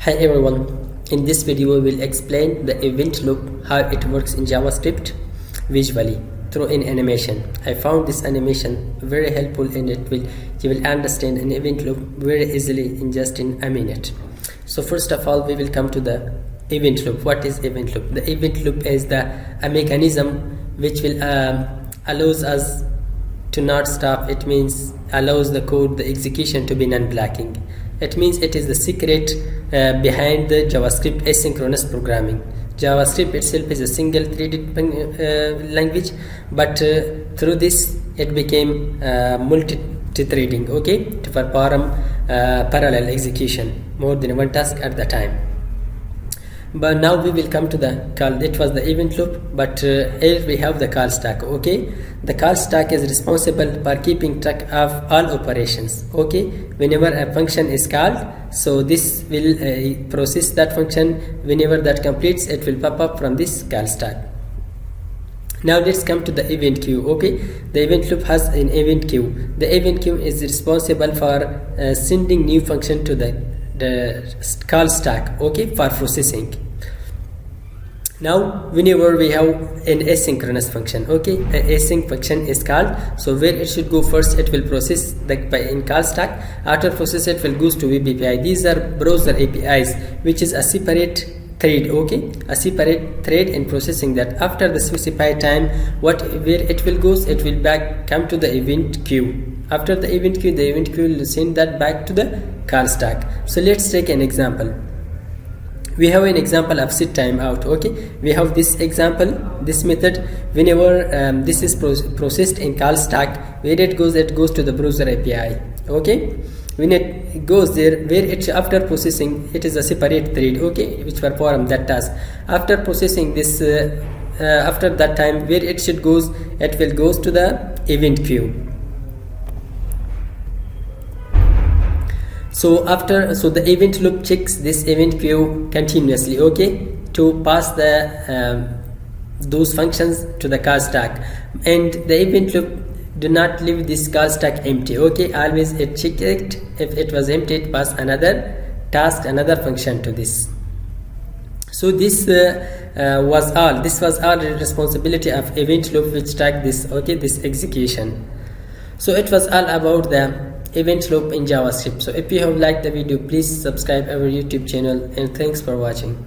Hi everyone, in this video we will explain the event loop, how it works in JavaScript visually through an animation. I found this animation very helpful and you will understand an event loop very easily in just in a minute. So first of all we will come to the event loop. What is event loop? The event loop is a mechanism which will allows us to not stop. It means allows the code, the execution to be non-blocking. It means it is the secret behind the JavaScript asynchronous programming. JavaScript itself is a single threaded language, but through this it became multi-threading, okay, to perform parallel execution, more than one task at the time. But now we will come to the call. It was the event loop, but here we have the call stack. Okay, the call stack is responsible for keeping track of all operations. Okay, whenever a function is called, so this will process that function. Whenever that completes, it will pop up from this call stack. Now let's come to the event queue. Okay, the event loop has an event queue. The event queue is responsible for sending new function to the call stack, okay, for processing. Now whenever we have an asynchronous function, okay, an async function is called, so where it should go first, it will process in call stack. After process it will goes to web API. These are browser APIs, which is a separate thread, okay, a separate thread in processing that. After the specified time, where it will goes, it will come to the event queue. After the event queue will send that back to the call stack. So let's take an example. We have an example of set timeout. Okay, we have this example, this method. Whenever this is processed in call stack, where it goes to the browser API. Okay, when it goes there, where it after processing, it is a separate thread, okay, which perform that task. After processing this, after that time, where it should goes, it will goes to the event queue. So the event loop checks this event queue continuously, okay, to pass the those functions to the call stack, and the event loop do not leave this call stack empty, okay. Always it check it. If it was empty, it pass another task, another function to this. So this was all the responsibility of event loop, which track this, okay, this execution. So it was all about the event loop in JavaScript. So if you have liked the video, please subscribe our YouTube channel, and thanks for watching.